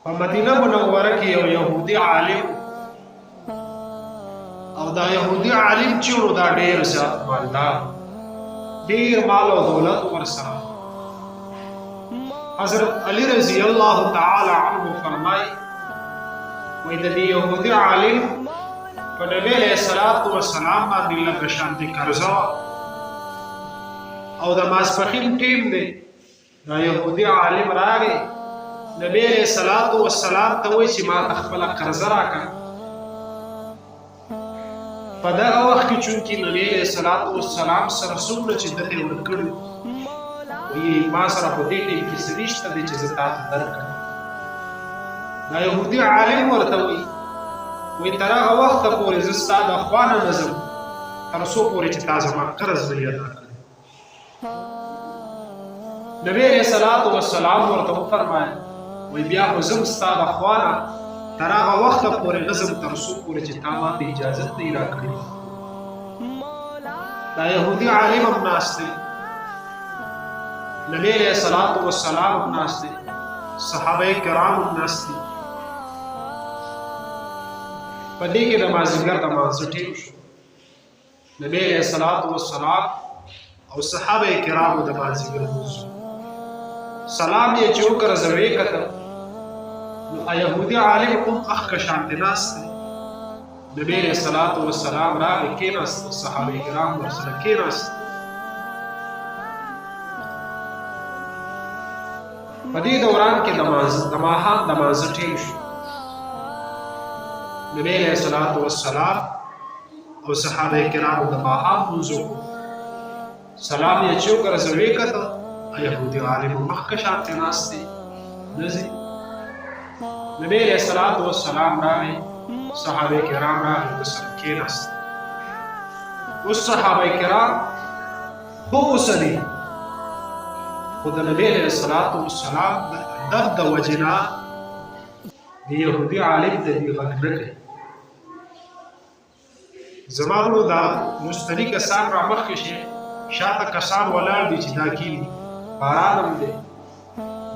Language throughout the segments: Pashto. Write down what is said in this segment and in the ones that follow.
په مدینه منوره کې یو يهودي عالم او دا يهودي عالم چې ورو دا ډېر زیات مالدار ډېر مال او دولت ورسره حضرت علی رضی الله تعالی عنه فرمای وای د دې يهودي عالم په نبی علیہ الصلوۃ والسلام باندې لږ شانتي قرضا او د ماسپخین ټیم دی دا يهودي عالم راغی نبی علیہ الصلوۃ والسلام ته وایي چې ما خپل قرض راکړه په دغه وخت کې چونکې نبی علیہ الصلوۃ والسلام سره څومره چې دته ورکړي وایي ما سره په دې ټیم کې څه نشته دی چې زه تاسو درکړم دا يهودي عالم ورته وایي وی تر هغه وخت پورې زه ستا د خوانه نه ځم تر څو پورې چې تا زما قرض نه ادا کړې نبی علیہ الصلوۃ والسلام ورته وفرمایل وی بیا خو زم ستا د خوانه تر هغه وخت پورې نه ځم تر څو پورې چې تا ماته اجازه نه راکړې دا یهودي عالم هم ناست دی نبی علیہ الصلوۃ والسلام هم ناست دی صحابه کرام هم ناست دي په دې کې د مازدیګر د مانځه ټیم شو نبی علیہ الصلوۃ والسلام او صحابه کرامو د مازدیګر لمونځ سلام یې چې وکړه زه ویې کتل نو یهودي عالم هم اخ که شانتې ناست دی نبی علیہ الصلوۃ والسلام راغی کېناست صحابه کرام ورسره کېناست په دې دوران کې د ماښام د مانځه ټیم شو نبی علیہ الصلوۃ والسلام او صحابه کرامو د ماښام لمونځ سلام یې چې وکړه زه ویې کتل یهودي عالم مخ که شانتې ناست دی نه ځي نبی علیہ الصلوۃ والسلام راغی صحابه کرام راغی ورسره کېناست اوس صحابه کرام خو اوسه دي خو د نبی علیہ الصلوۃ والسلام د ادب د وجې نه د یهودي عالم ته دې غږ نه کوي زما ورو دا مستري کسان را مخکې شي شاته کسان ولاړ دي چې دا کېږي باران هم دی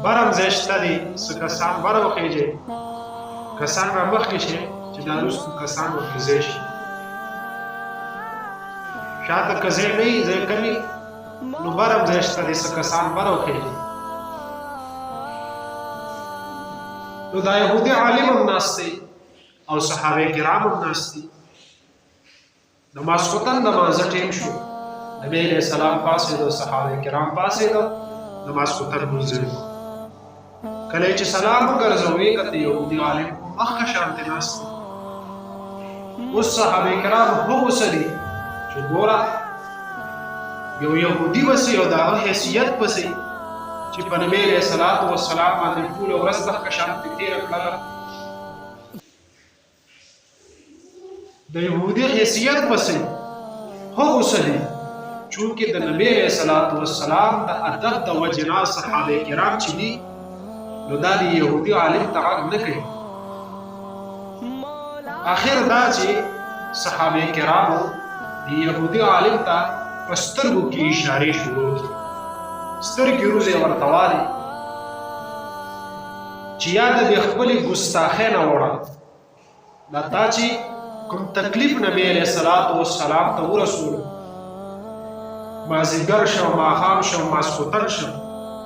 بر هم ځای شته دی څه کسان بر وخېږي کسان را مخکې شي چې دا وروستو کسان ورته ځای شي شاته که ځای نه وي ځای کمي نو بر هم ځای شته دی څه کسان بر وخېږي نو دا یهودي عالم هم ناست دی او صحابه کرام هم ناست دي د ماسخوتن د مانځه ټیم شو نبی علیہ السلام پاسېدو صحابه کرام پاسېدو د ماسخوتن لمونځ کله چې سلام وګرځو ویې کتل یهودي عالم مخ که شانتې ناست دی اوس صحابه کرام هغسې دي چې ګوره یو یهودي بسې او د هغه حیثیت بسې چې په نبی علیہ الصلوۃ والسلام باندې ټوله ورځ مخ که شانتې تېره کړله د یهودي حیثیت پسې هغسې دي چونکې د نبی علیہ الصلوۃ والسلام د ادب د وجې نه صحابه کرام چې دي نو دا د یهودي عالم ته غږ نه کوي آخر دا چې صحابه کرامو د یهودي عالم ته په سترګو کې اشارې شروع کړي سترګې روزې ورته والي چې یا د خپلې ګستاخۍ نه وړه دا تا چې کوم تکلیف نبی علیہ الصلوۃ والسلام ته ورسولو مازدیګر شو ماښام شو ماسخوتن شو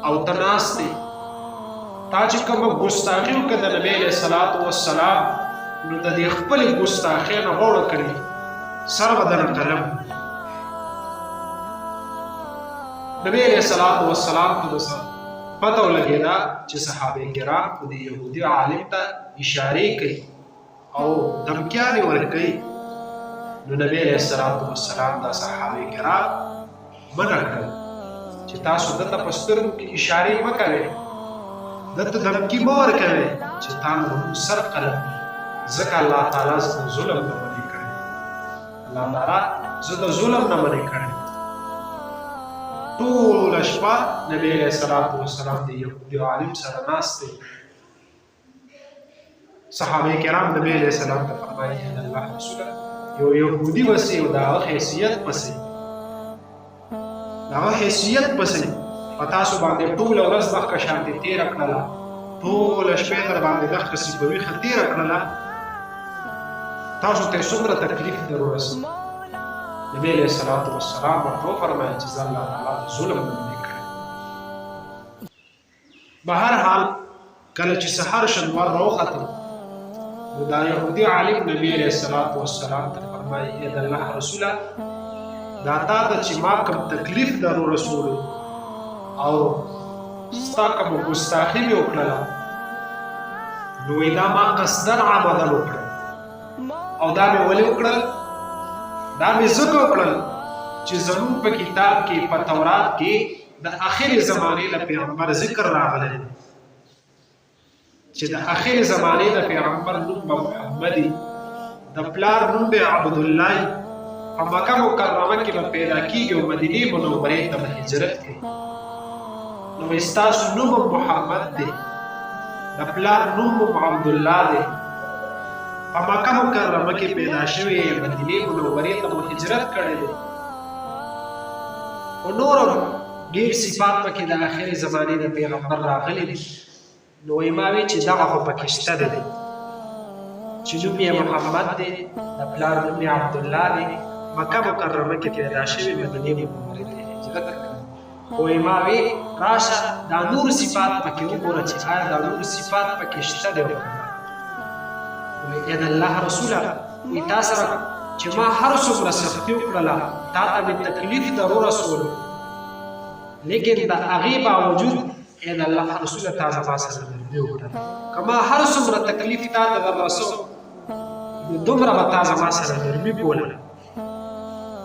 او ته ناست دی تا چې کومه ګستاخي وکړه د نبی علیہ الصلوۃ والسلام نو د دې خپلې ګستاخۍ نه غوړه کړي سر به درنه قلم نبی علیہ الصلوۃ والسلام ته بس پته ولګېده چې صحابه کرام په دې یهودي عالم ته اشارې کوي او دمکیانې ورکوي نو نبی علیہ الصلوۃ والسلام دا صحابه کرام منع کړل چې تاسو دته په سترګو کې اشارې مه کوئ دته دمکي مه ورکوئ چې تا نه سر قلم ځکه الله تعالی زه د ظلم نه منې کړی الله تعالی زه د ظلم نه منې کړی ټوله شپه نبی علیہ الصلوۃ والسلام د یهودي عالم سره ناست دی صحابه کرام نبی علیہ السلام ته فرمایي د الله رسوله یو یهودي بسې او د هغه حیثیت پسې په تاسو باندې ټوله ورځ مخکې شانتې تېره کړله ټوله شپې در باندې دغه صفوي خطیره کړله تاسو ته څومره تکلیف در ورسېد نبي علیه الصلاة والسلام ورته وفرمایل چې زه الله تعالی ظلم نه دی کړی بهر حال کله چې سحر شنوار راوخته نو دا یهودي عالم نبي علیه الصلاة والسلام ته فرمایي ای د الله رسوله دا تا ته چې ما کوم تکلیف در ورسولو او ستا کوم ګستاخي مې وکړله نو دا ما قصدن عمدن وکړل او دا مې ولې وکړل دا مې ځکه وکړل چې زموږ په کتاب کې په تورات کې د آخرې زمانې د پیغمبر ذکر راغلی چې د آخرې زمانې د پیغمبر نوم به محمد د پلار نوم به عبدالله په مکه مکرمه کې به پیدا کېږي او مدینې منورې ته به هجرت کوي نو ستاسو نوم محمد دی د پلار نوم عبدالله دی په مکه مکرمه کې پیدا شوی مدینې منورې ته مو هجرت کړی دی او نور ډېر صفات پکې د آخرې زمانې د پیغمبر راغلي دي نو وایي ما وی چې دغه خو پکې شته دی چې نوم یې محمد دی د پلار نوم یې عبدالله دی مکه مکرمه کې پیدا شوی مدینې منورې ته هجرت کړی وایي ما وی راشه دا نور صفات پکې وګوره چې آیا دا نور صفات پکې شته دی یا د الله رسوله وایي تا سره چې ما هر څومره سختي وکړله تا ته مې تکلیف در ورسولو لیکن د هغې باوجود ای د الله رسوله تا زما سره نرمي وکړله که ما هر څومره تکلیف تا ته در رسو نو دومره به تا زما سره نرمي کوله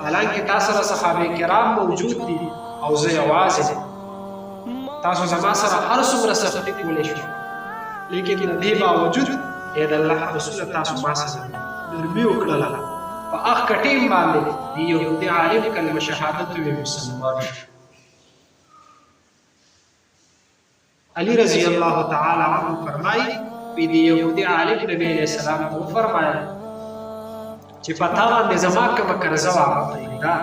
حالانکې تا سره صحابه کرام موجود دي او زه یوازې تاسو زما سره هر څومره سختي کولی شو لیکن د دې باوجود ای د الله رسوله تاسو ما سره نرمي وکړله په هغه ټیم باندې د یهودي عالم کلمه شهادت وی مسلمان علی رضی الله تعالی عنه فرمایي په دې یهودي عالم نبی علیہ السلام ته فرمایي چې پتا باندې زما کوم قرضه واغلی دا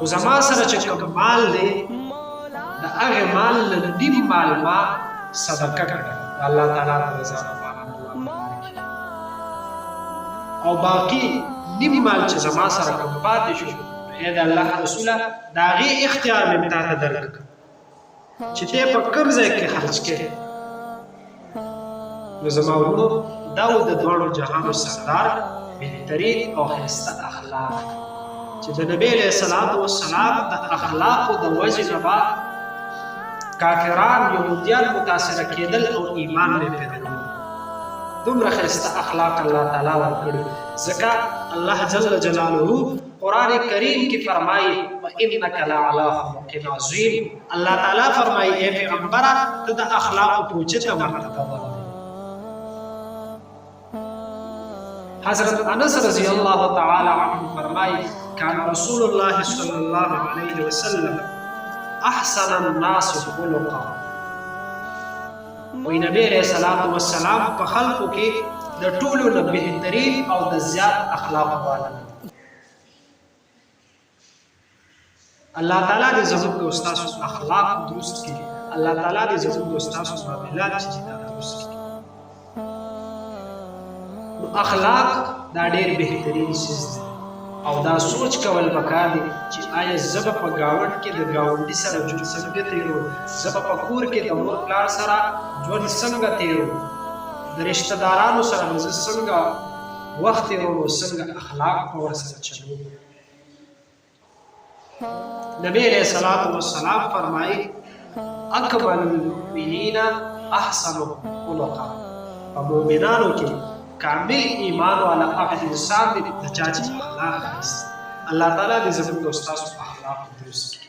او زما سره چې کوم مال دی د هغه مال نه نیم مال ما صدقه کړه الله تعالی رضا او باقی نیم مال چې زما سره کوم پاتې شو اې د الله رسوله د هغې اختیار مې تا ته درکړ چې ته په کوم ځای کې خرج کړې نو زما ورونو دا و د دواړو جهانو سردار بهترین او ښایسته اخلاق چې د نبي علیه الصلاة والسلام د اخلاقو د وجې نه به کافران یهودیان متاثره کېدل او ایمان نه پیدا دومره ښایسته اخلاق الله تعالی ورکړي ځکه الله جل جلاله قرآن کریم کې فرمایي وانک لعلی خلق عظیم الله تعالی فرمایي ای پیغمبره ته د اخلاقو په اوچته مرتبه باندې حضرت انس رضی الله تعالی عنه فرمایي کان رسول الله صلی الله علیه وسلم احسن الناس خلقا وی نبی علیہ الصلوۃ والسلام په خلقو کې د ټولو نه بهترین او د زیات اخلاق والا الله تعالی دې زموږ د استاد اخلاق درست کړي الله تعالی دې زموږ د استاد معاملات چې درست کړي نو اخلاق دا ډېر بهترین شی او دا سوچ کول پکار دي چې آیا زه په گاوند کې د گاونډي سره ژوند څنګه تیرو زه په کور کې د مور پلار سره ژوند څنګه تیرو د رشتہ دارانو سره زه څنګه وخت تیرو څنګه اخلاق په ورسره چلو نبی علیہ الصلوۃ والسلام فرمایي اکمل المؤمنین احسن خلقا مؤمنانو کې کامل ایمان والا هغه انسان دی چې اخلاق الله تعالی دې زموږ د استاد اخلاق درست